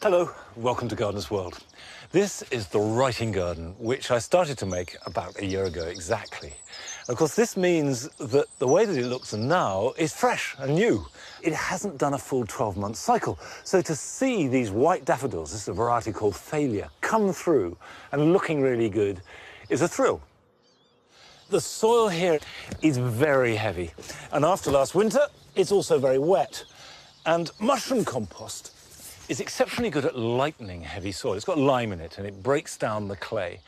Hello, welcome to Gardener's World. This is the writing garden, which I started to make about a year ago exactly. Of course, this means that the way that it looks now is fresh and new. It hasn't done a full 12-month cycle. So to see these white daffodils, this is a variety called Thalia, come through and looking really good is a thrill. The soil here is very heavy. And after last winter, it's also very wet. And mushroom compost is exceptionally good at lightening heavy soil. It's got lime in it and it breaks down the clay.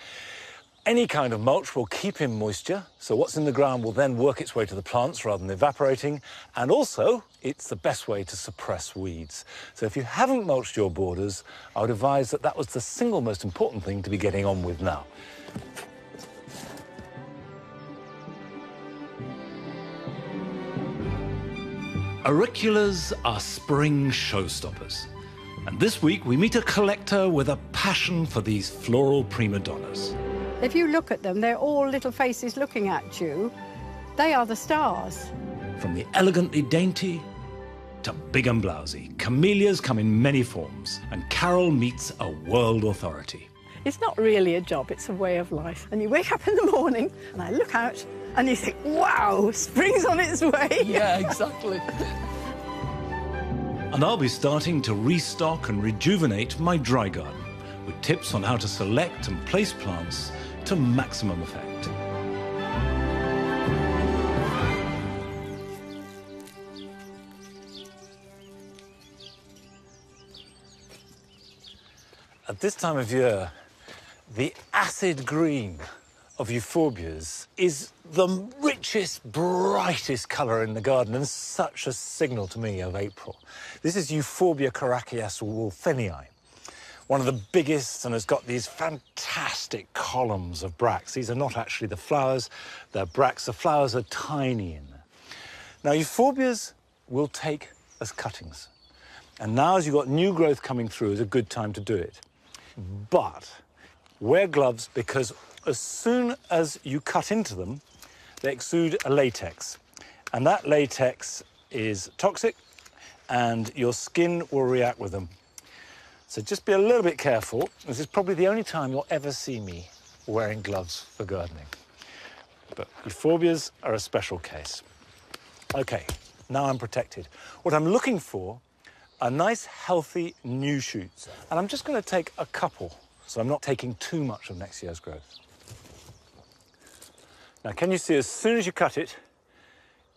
Any kind of mulch will keep in moisture, so what's in the ground will then work its way to the plants rather than evaporating, and also it's the best way to suppress weeds. So if you haven't mulched your borders, I would advise that that was the single most important thing to be getting on with now. Auriculas are spring showstoppers. And this week we meet a collector with a passion for these floral prima donnas. If you look at them, they're all little faces looking at you. They are the stars. From the elegantly dainty to big and blousy, camellias come in many forms, and Carol meets a world authority. It's not really a job, it's a way of life. And you wake up in the morning and I look out and you think, wow, spring's on its way. Yeah, exactly. And I'll be starting to restock and rejuvenate my dry garden with tips on how to select and place plants to maximum effect. At this time of year, the acid green of euphorbias is the richest, brightest colour in the garden and such a signal to me of April. This is Euphorbia coraceus wolfenii, one of the biggest, and has got these fantastic columns of bracts. These are not actually the flowers, they're bracts. The flowers are tiny in there. Now, euphorbias will take as cuttings. And now, as you've got new growth coming through, is a good time to do it. But wear gloves, because as soon as you cut into them, they exude a latex. And that latex is toxic, and your skin will react with them. So just be a little bit careful. This is probably the only time you'll ever see me wearing gloves for gardening. But euphorbias are a special case. OK, now I'm protected. What I'm looking for are nice, healthy, new shoots. And I'm just going to take a couple, so I'm not taking too much of next year's growth. Now, can you see, as soon as you cut it,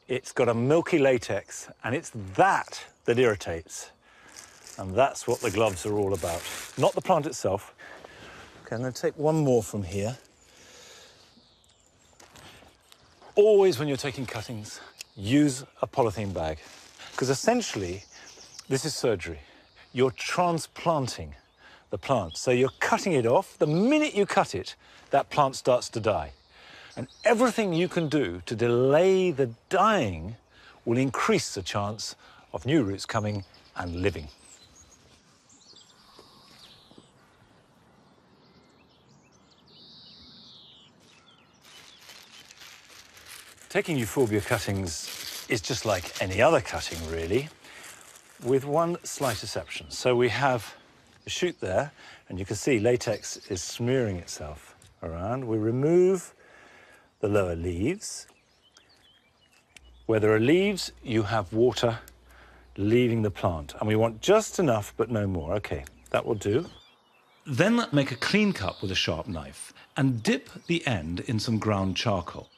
it's got a milky latex, and it's that irritates. And that's what the gloves are all about, not the plant itself. OK, I'm going to take one more from here. Always, when you're taking cuttings, use a polythene bag, because essentially, this is surgery. You're transplanting the plant. So you're cutting it off. The minute you cut it, that plant starts to die. And everything you can do to delay the dying will increase the chance of new roots coming and living. Taking euphorbia cuttings is just like any other cutting, really, with one slight exception. So we have a shoot there, and you can see latex is smearing itself around. We remove the lower leaves. Where there are leaves, you have water leaving the plant. And we want just enough, but no more. OK, that will do. Then make a clean cut with a sharp knife and dip the end in some ground charcoal.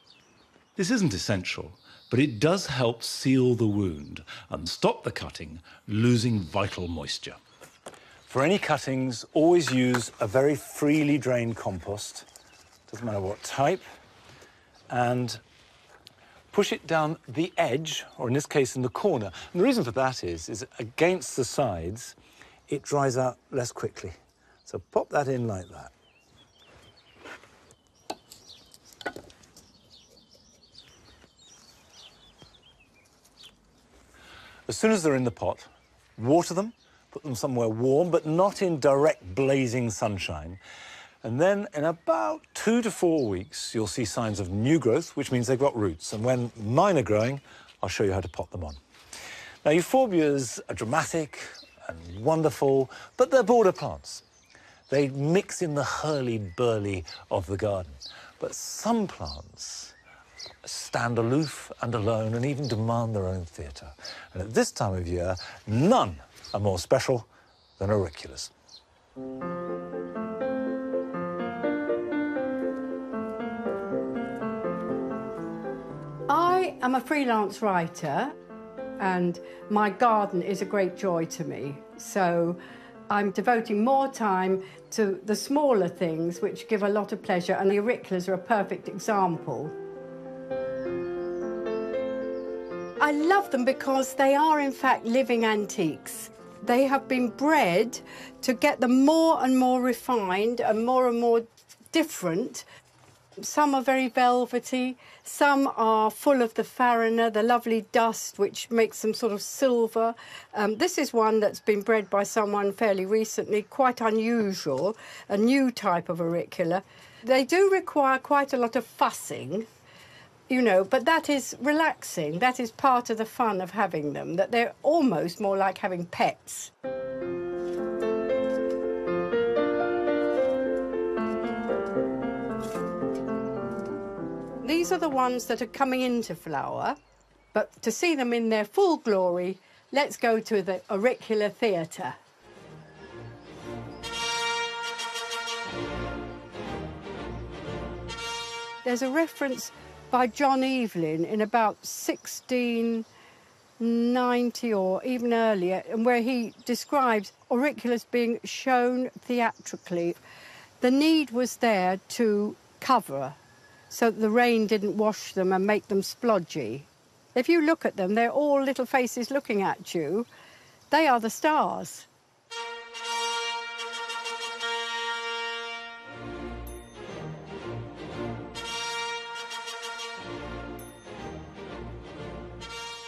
This isn't essential, but it does help seal the wound and stop the cutting losing vital moisture. For any cuttings, always use a very freely drained compost, doesn't matter what type, and push it down the edge, or in this case, in the corner. And the reason for that is against the sides, it dries out less quickly. So pop that in like that. As soon as they're in the pot, water them, put them somewhere warm, but not in direct blazing sunshine. And then in about 2 to 4 weeks, you'll see signs of new growth, which means they've got roots. And when mine are growing, I'll show you how to pot them on. Now, euphorbias are dramatic, and wonderful, but they're border plants. They mix in the hurly-burly of the garden. But some plants stand aloof and alone and even demand their own theatre. And at this time of year, none are more special than auriculas. I am a freelance writer and my garden is a great joy to me. So I'm devoting more time to the smaller things which give a lot of pleasure, and the auriculas are a perfect example. I love them because they are in fact living antiques. They have been bred to get them more and more refined and more different. Some are very velvety, some are full of the farina, the lovely dust, which makes them sort of silver. This is one that's been bred by someone fairly recently, quite unusual, a new type of auricula. They do require quite a lot of fussing, you know, but that is relaxing. That is part of the fun of having them, that they're almost more like having pets. These are the ones that are coming into flower, but to see them in their full glory, let's go to the auricular theatre. There's a reference by John Evelyn in about 1690 or even earlier, and where he describes auriculas being shown theatrically. The need was there to cover, so that the rain didn't wash them and make them splodgy. If you look at them, they're all little faces looking at you. They are the stars.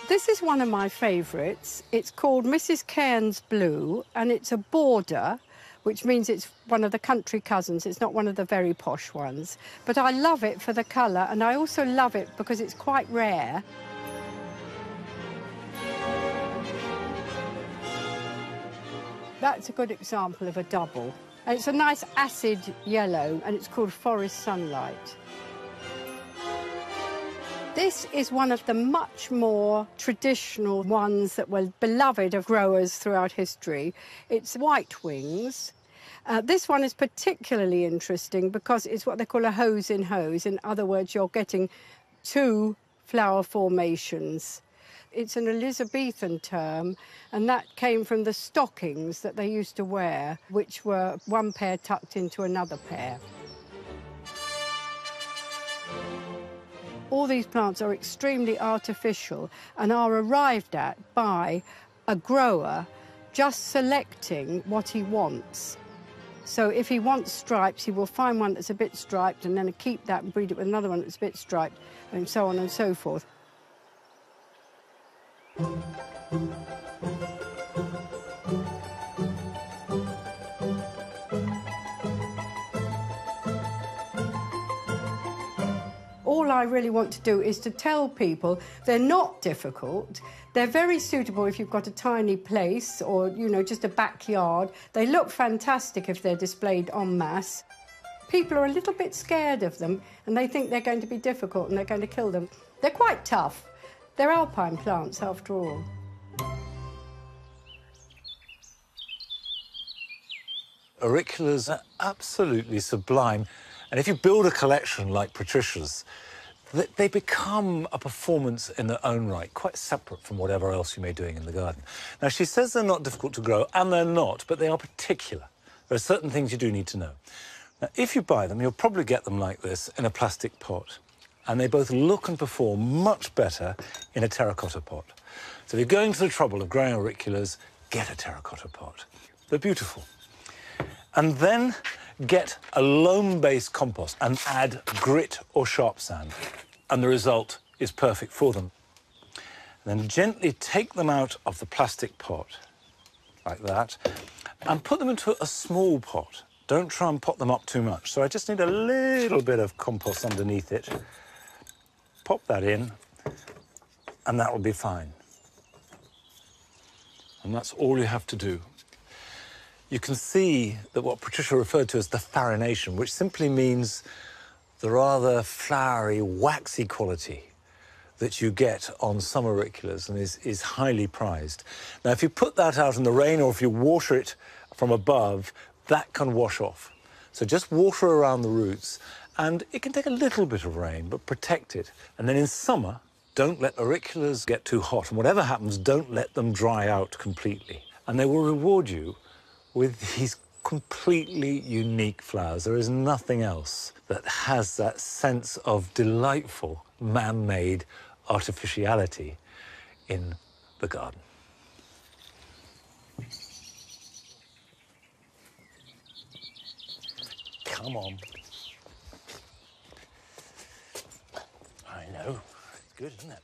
This is one of my favourites. It's called Mrs. Cairns Blue, and it's a border, which means it's one of the country cousins. It's not one of the very posh ones. But I love it for the colour, and I also love it because it's quite rare. That's a good example of a double. And it's a nice acid yellow, and it's called Forest Sunlight. This is one of the much more traditional ones that were beloved of growers throughout history. It's white wings. This one is particularly interesting because it's what they call a hose in hose. In other words, you're getting two flower formations. It's an Elizabethan term, and that came from the stockings that they used to wear, which were one pair tucked into another pair. All these plants are extremely artificial and are arrived at by a grower just selecting what he wants. So if he wants stripes, he will find one that's a bit striped and then keep that and breed it with another one that's a bit striped, and so on and so forth. All I really want to do is to tell people they're not difficult. They're very suitable if you've got a tiny place or, you know, just a backyard. They look fantastic if they're displayed en masse. People are a little bit scared of them and they think they're going to be difficult and they're going to kill them. They're quite tough. They're alpine plants, after all. Auriculas are absolutely sublime. And if you build a collection like Patricia's, they become a performance in their own right, quite separate from whatever else you may be doing in the garden. Now, she says they're not difficult to grow, and they're not, but they are particular. There are certain things you do need to know. Now, if you buy them, you'll probably get them like this in a plastic pot. And they both look and perform much better in a terracotta pot. So if you're going to the trouble of growing auriculas, get a terracotta pot. They're beautiful. And then get a loam-based compost and add grit or sharp sand, and the result is perfect for them. And then gently take them out of the plastic pot, like that, and put them into a small pot. Don't try and pot them up too much. So I just need a little bit of compost underneath it. Pop that in, and that will be fine. And that's all you have to do. You can see that what Patricia referred to as the farination, which simply means the rather flowery, waxy quality that you get on some auriculas and is highly prized. Now, if you put that out in the rain or if you water it from above, that can wash off. So just water around the roots, and it can take a little bit of rain, but protect it. And then in summer, don't let auriculas get too hot, and whatever happens, don't let them dry out completely. And they will reward you with these completely unique flowers. There is nothing else that has that sense of delightful man-made artificiality in the garden. Come on. I know. It's good, isn't it?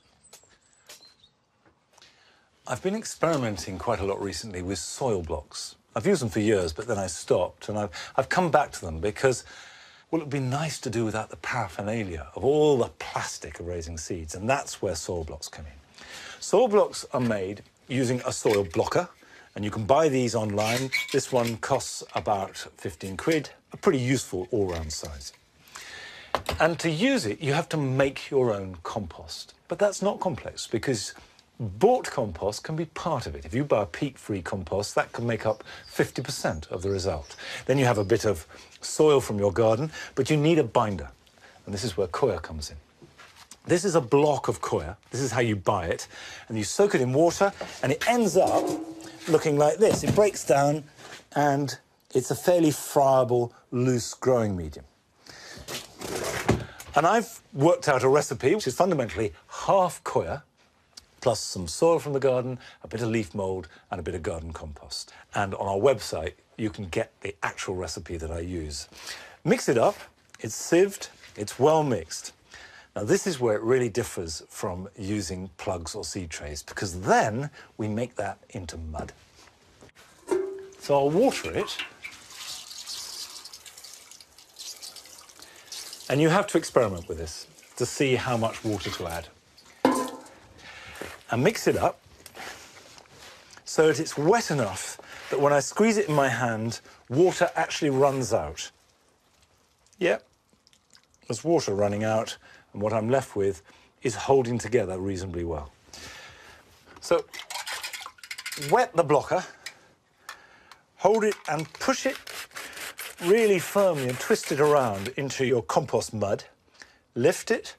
I've been experimenting quite a lot recently with soil blocks. I've used them for years, but then I stopped, and I've come back to them because, well, it'd be nice to do without the paraphernalia of all the plastic of raising seeds, and that's where soil blocks come in. Soil blocks are made using a soil blocker, and you can buy these online. This one costs about 15 quid, a pretty useful all-round size. And to use it, you have to make your own compost. But that's not complex, because bought compost can be part of it. If you buy a peat-free compost, that can make up 50% of the result. Then you have a bit of soil from your garden, but you need a binder. And this is where coir comes in. This is a block of coir. This is how you buy it. And you soak it in water, and it ends up looking like this. It breaks down, and it's a fairly friable, loose growing medium. And I've worked out a recipe which is fundamentally half coir, plus some soil from the garden, a bit of leaf mould, and a bit of garden compost. And on our website, you can get the actual recipe that I use. Mix it up, it's sieved, it's well mixed. Now, this is where it really differs from using plugs or seed trays, because then we make that into mud. So I'll water it. And you have to experiment with this to see how much water to add. And mix it up so that it's wet enough that when I squeeze it in my hand, water actually runs out. Yep, there's water running out, and what I'm left with is holding together reasonably well. So, wet the blocker, hold it and push it really firmly and twist it around into your compost mud, lift it,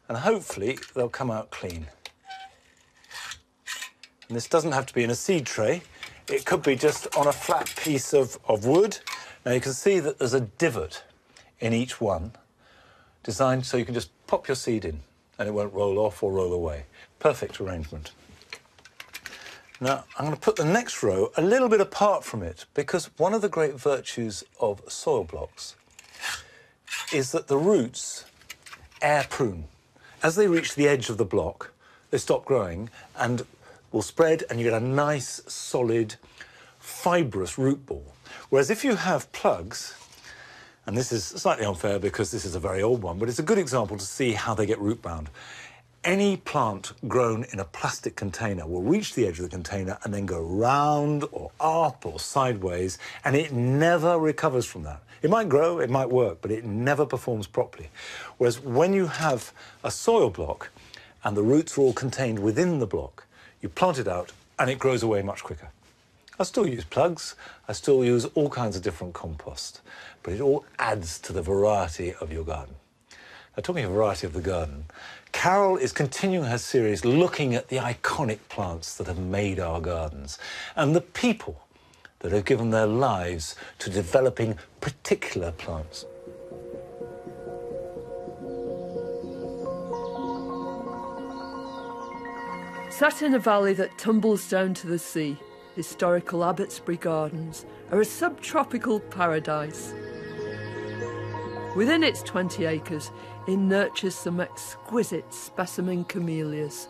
and hopefully they'll come out clean. And this doesn't have to be in a seed tray. It could be just on a flat piece of wood. Now, you can see that there's a divot in each one, designed so you can just pop your seed in and it won't roll off or roll away. Perfect arrangement. Now, I'm going to put the next row a little bit apart from it, because one of the great virtues of soil blocks is that the roots air prune. As they reach the edge of the block, they stop growing and will spread, and you get a nice, solid, fibrous root ball. Whereas if you have plugs, and this is slightly unfair because this is a very old one, but it's a good example to see how they get root bound. Any plant grown in a plastic container will reach the edge of the container and then go round or up or sideways, and it never recovers from that. It might grow, it might work, but it never performs properly. Whereas when you have a soil block and the roots are all contained within the block, you plant it out and it grows away much quicker. I still use plugs, I still use all kinds of different compost, but it all adds to the variety of your garden. Now, talking of variety of the garden, Carol is continuing her series looking at the iconic plants that have made our gardens and the people that have given their lives to developing particular plants. Sat in a valley that tumbles down to the sea, historical Abbotsbury Gardens are a subtropical paradise. Within its 20 acres, it nurtures some exquisite specimen camellias.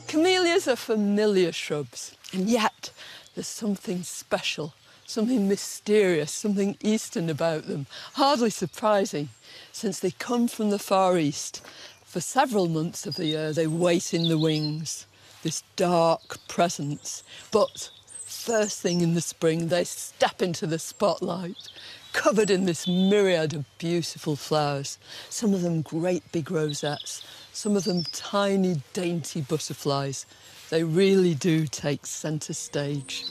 Camellias are familiar shrubs, and yet there's something special, something mysterious, something Eastern about them, hardly surprising, since they come from the Far East, For several months of the year, they wait in the wings, this dark presence. But first thing in the spring, they step into the spotlight, covered in this myriad of beautiful flowers. Some of them great big rosettes, some of them tiny, dainty butterflies. They really do take centre stage.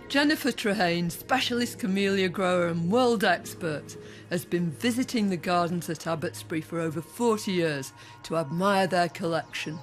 Jennifer Trehane, specialist camellia grower and world expert, has been visiting the gardens at Abbotsbury for over 40 years to admire their collection.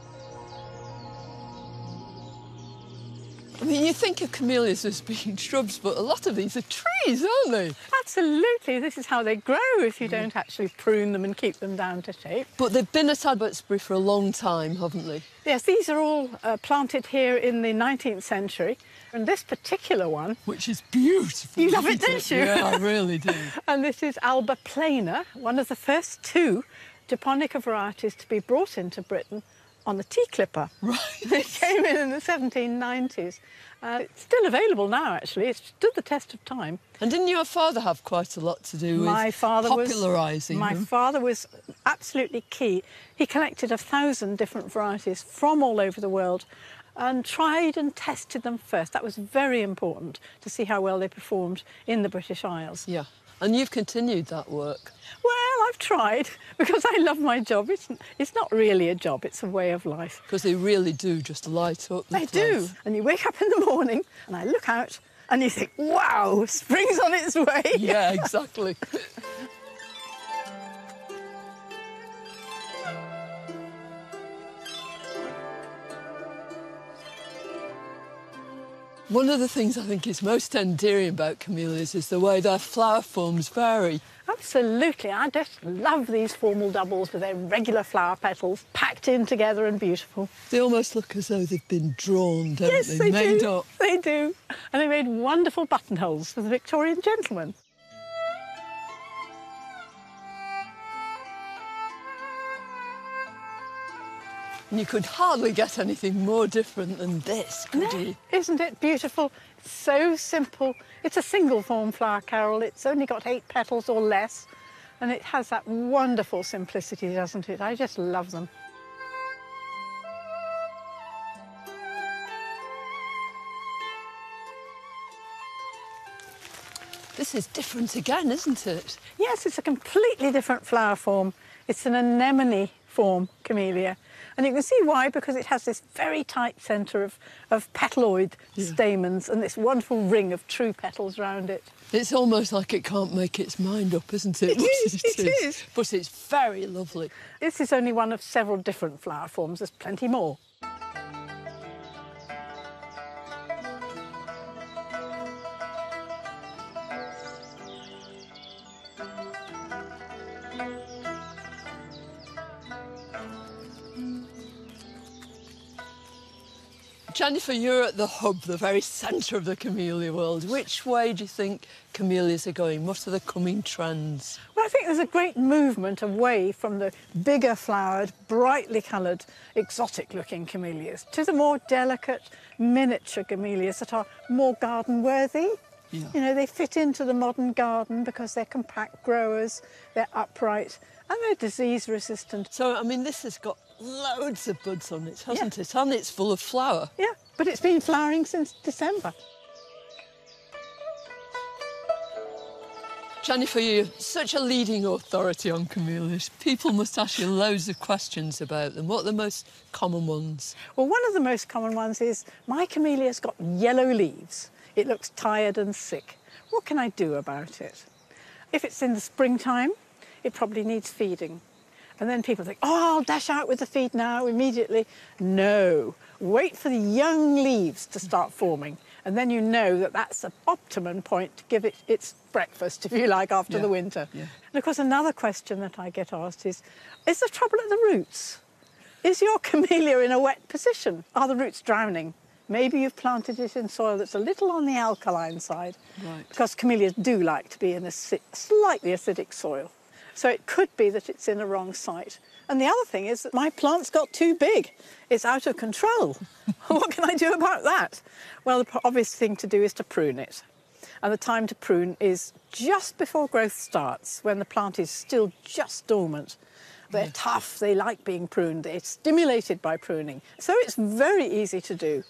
I mean, you think of camellias as being shrubs, but a lot of these are trees, aren't they? Absolutely. This is how they grow if you don't actually prune them and keep them down to shape. But they've been at Abbotsbury for a long time, haven't they? Yes, these are all planted here in the 19th century. And this particular one... Which is beautiful. You love it, don't you? Yeah, I really do. And this is Alba plana, one of the first two japonica varieties to be brought into Britain on the tea clipper. Right. It came in the 1790s. It's still available now, actually. It stood the test of time. And didn't your father have quite a lot to do with popularising them? My father was absolutely key. He collected 1,000 different varieties from all over the world and tried and tested them first. That was very important to see how well they performed in the British Isles. Yeah. And you've continued that work. Well, I've tried, because I love my job. It's not really a job, it's a way of life. Because they really do just light up the They place. do. And you wake up in the morning and I look out and you think, wow, spring's on its way. Yeah, exactly. One of the things I think is most endearing about camellias is the way their flower forms vary. Absolutely. I just love these formal doubles with their regular flower petals packed in together and beautiful. They almost look as though they've been drawn, don't Yes, they? Made do. up. They do. And they made wonderful buttonholes for the Victorian gentleman. And you could hardly get anything more different than this, could you? Isn't it beautiful? It's so simple. It's a single form flower, Carol. It's only got 8 petals or less. And it has that wonderful simplicity, doesn't it? I just love them. This is different again, isn't it? Yes, it's a completely different flower form. It's an anemone form camellia. And you can see why, because it has this very tight centre of petaloid stamens and this wonderful ring of true petals round it. It's almost like it can't make its mind up, isn't it? It is. But it's very lovely. This is only one of several different flower forms. There's plenty more. Jennifer, you're at the hub, the very centre of the camellia world. Which way do you think camellias are going? What are the coming trends? Well, I think there's a great movement away from the bigger flowered, brightly coloured, exotic-looking camellias to the more delicate, miniature camellias that are more garden-worthy. Yeah. You know, they fit into the modern garden because they're compact growers, they're upright, and they're disease-resistant. So, I mean, this has got loads of buds on it, hasn't it? And it's full of flower. Yeah, but it's been flowering since December. Jennifer, you're such a leading authority on camellias. People must ask you loads of questions about them. What are the most common ones? Well, one of the most common ones is, my camellia's got yellow leaves. It looks tired and sick. What can I do about it? If it's in the springtime, it probably needs feeding. And then people think, oh, I'll dash out with the feed now, immediately. No, wait for the young leaves to start forming. And then you know that that's the optimum point to give it its breakfast, if you like, after the winter. Yeah. And of course, another question that I get asked is there trouble at the roots? Is your camellia in a wet position? Are the roots drowning? Maybe you've planted it in soil that's a little on the alkaline side. Right. Because camellias do like to be in a slightly acidic soil. So it could be that it's in the wrong site. And the other thing is that my plant's got too big. It's out of control. What can I do about that? Well, the obvious thing to do is to prune it. And the time to prune is just before growth starts, when the plant is still just dormant. They're tough, they like being pruned, they're stimulated by pruning. So it's very easy to do.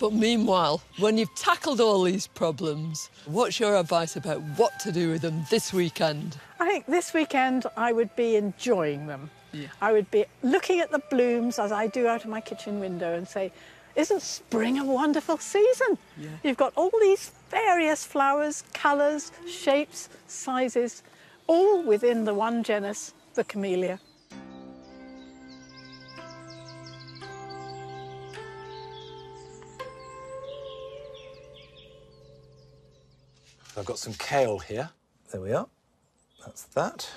But meanwhile, when you've tackled all these problems, what's your advice about what to do with them this weekend? I think this weekend I would be enjoying them. Yeah. I would be looking at the blooms as I do out of my kitchen window and say, isn't spring a wonderful season? Yeah. You've got all these various flowers, colours, shapes, sizes, all within the one genus, the camellia. I've got some kale here. There we are. That's that.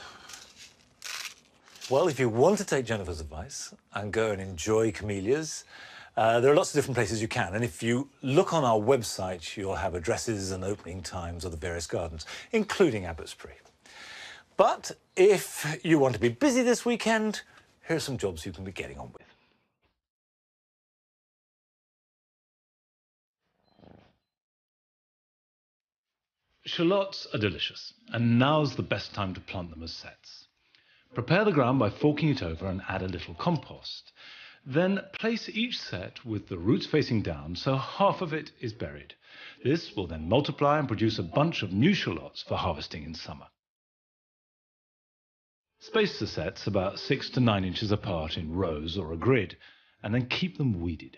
Well, if you want to take Jennifer's advice and go and enjoy camellias, there are lots of different places you can. And if you look on our website, you'll have addresses and opening times of the various gardens, including Abbotsbury. But if you want to be busy this weekend, here are some jobs you can be getting on with. Shallots are delicious, and now's the best time to plant them as sets. Prepare the ground by forking it over and add a little compost. Then place each set with the roots facing down so half of it is buried. This will then multiply and produce a bunch of new shallots for harvesting in summer. Space the sets about 6 to 9 inches apart in rows or a grid, and then keep them weeded.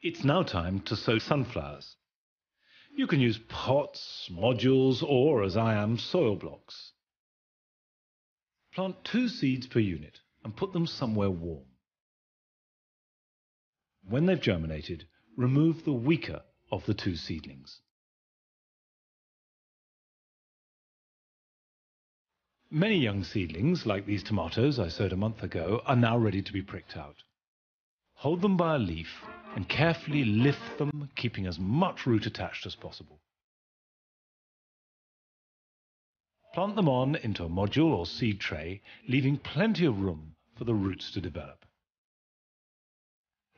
It's now time to sow sunflowers. You can use pots, modules, or, as I am, soil blocks. Plant 2 seeds per unit and put them somewhere warm. When they've germinated, remove the weaker of the 2 seedlings. Many young seedlings, like these tomatoes I sowed a month ago, are now ready to be pricked out. Hold them by a leaf and carefully lift them, keeping as much root attached as possible. Plant them on into a module or seed tray, leaving plenty of room for the roots to develop.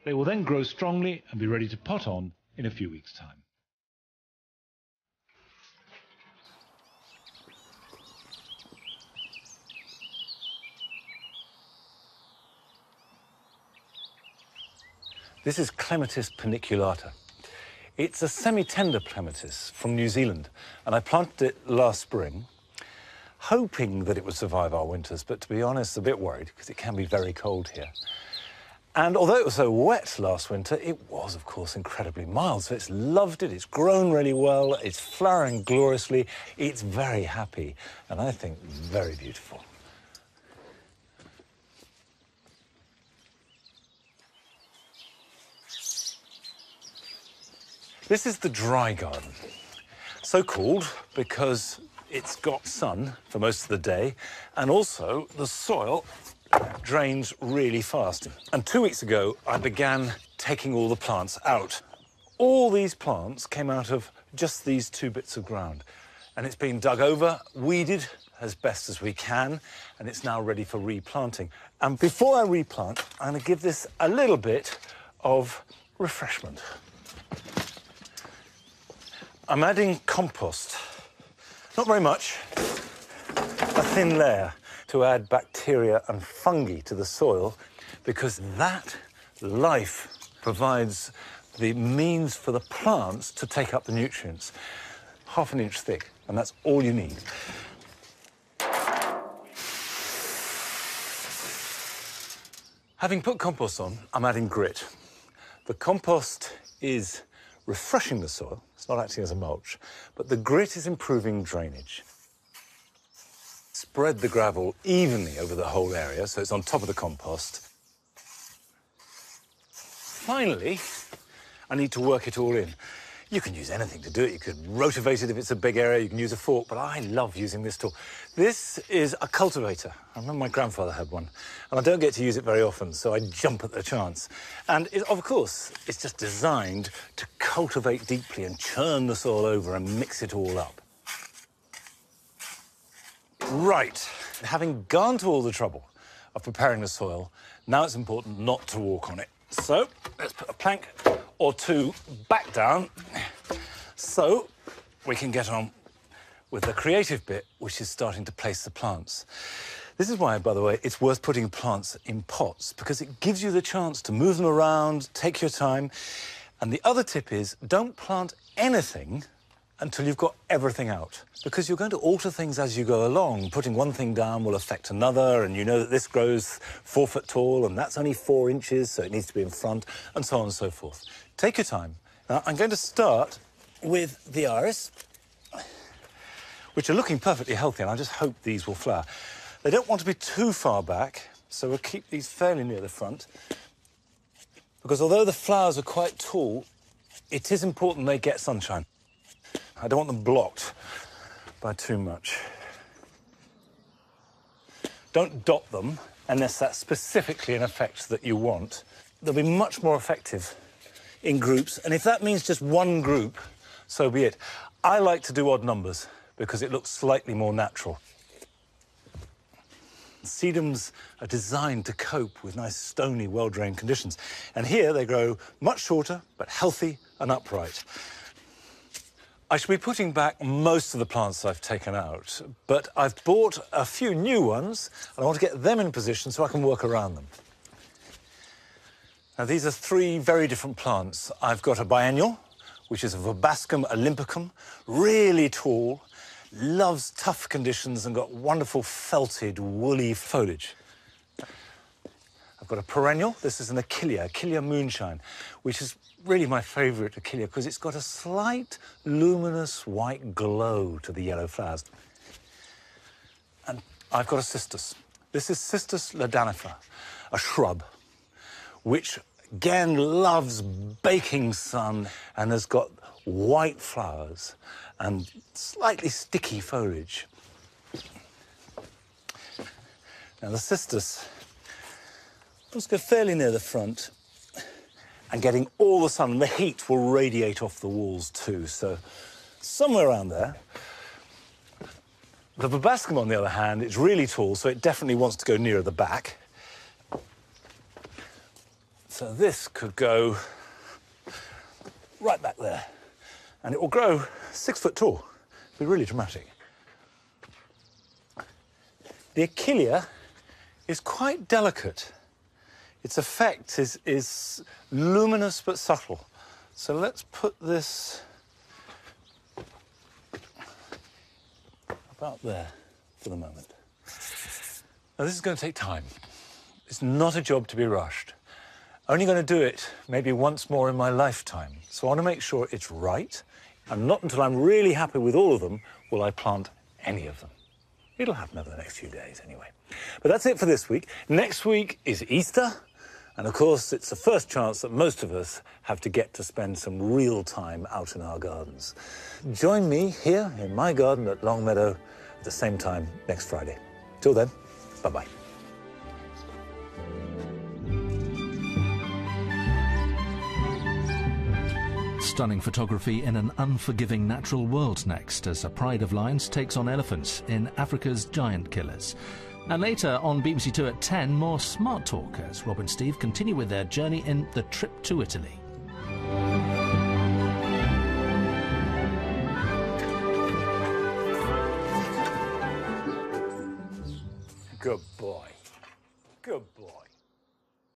They will then grow strongly and be ready to pot on in a few weeks' time. This is Clematis paniculata. It's a semi-tender clematis from New Zealand, and I planted it last spring, hoping that it would survive our winters, but to be honest, a bit worried, because it can be very cold here. And although it was so wet last winter, it was, of course, incredibly mild, so it's loved it, it's grown really well, it's flowering gloriously, it's very happy, and I think very beautiful. This is the dry garden, so called because it's got sun for most of the day, and also the soil drains really fast. And 2 weeks ago, I began taking all the plants out. All these plants came out of just these 2 bits of ground, and it's been dug over, weeded as best as we can, and it's now ready for replanting. And before I replant, I'm going to give this a little bit of refreshment. I'm adding compost, not very much, a thin layer to add bacteria and fungi to the soil, because that life provides the means for the plants to take up the nutrients. 1/2 inch thick, and that's all you need. Having put compost on, I'm adding grit. The compost is refreshing the soil. It's not acting as a mulch, but the grit is improving drainage. Spread the gravel evenly over the whole area, so it's on top of the compost. Finally, I need to work it all in. You can use anything to do it. You could rotivate it if it's a big area. You can use a fork, but I love using this tool. This is a cultivator. I remember my grandfather had one, and I don't get to use it very often, so I jump at the chance. And of course, it's just designed to cultivate deeply and churn the soil over and mix it all up. Right, having gone to all the trouble of preparing the soil, Now it's important not to walk on it. So let's put a plank or two back down so we can get on with the creative bit, which is starting to place the plants. This is why, by the way, it's worth putting plants in pots, because it gives you the chance to move them around, take your time. And the other tip is, don't plant anything until you've got everything out, because you're going to alter things as you go along. Putting one thing down will affect another, and you know that this grows 4 foot tall, and that's only 4 inches, so it needs to be in front, and so on and so forth. Take your time. Now, I'm going to start with the iris, which are looking perfectly healthy, and I just hope these will flower. They don't want to be too far back, so we'll keep these fairly near the front, because although the flowers are quite tall, it is important they get sunshine. I don't want them blocked by too much. Don't dot them unless that's specifically an effect that you want. They'll be much more effective in groups, and if that means just one group, so be it. I like to do odd numbers because it looks slightly more natural. Sedums are designed to cope with nice, stony, well-drained conditions. And here they grow much shorter, but healthy and upright. I shall be putting back most of the plants I've taken out, but I've bought a few new ones, and I want to get them in position so I can work around them. Now, these are 3 very different plants. I've got a biennial, which is a Verbascum olympicum, really tall, loves tough conditions and got wonderful felted, woolly foliage. I've got a perennial. This is an Achillea moonshine, which is really my favourite Achillea because it's got a slight luminous white glow to the yellow flowers. And I've got a cistus. This is Cistus ladanifer, a shrub, which again loves baking sun and has got white flowers and slightly sticky foliage. Now the cistus, let's go fairly near the front, and getting all the sun, and the heat will radiate off the walls too, so somewhere around there. The Verbascum, on the other hand, is really tall, so it definitely wants to go nearer the back. So this could go right back there, and it will grow 6 foot tall. It'll be really dramatic. The Achillea is quite delicate. Its effect is luminous but subtle. So let's put this about there for the moment. Now, this is going to take time. It's not a job to be rushed. Only going to do it maybe once more in my lifetime. So I want to make sure it's right, and not until I'm really happy with all of them will I plant any of them. It'll happen over the next few days anyway. But that's it for this week. Next week is Easter, and of course it's the first chance that most of us have to get to spend some real time out in our gardens. Join me here in my garden at Longmeadow at the same time next Friday. Till then, bye-bye. Stunning photography in an unforgiving natural world next, as a pride of lions takes on elephants in Africa's giant killers. And later on BBC Two at 10, more smart talk as Rob and Steve continue with their journey in The Trip to Italy.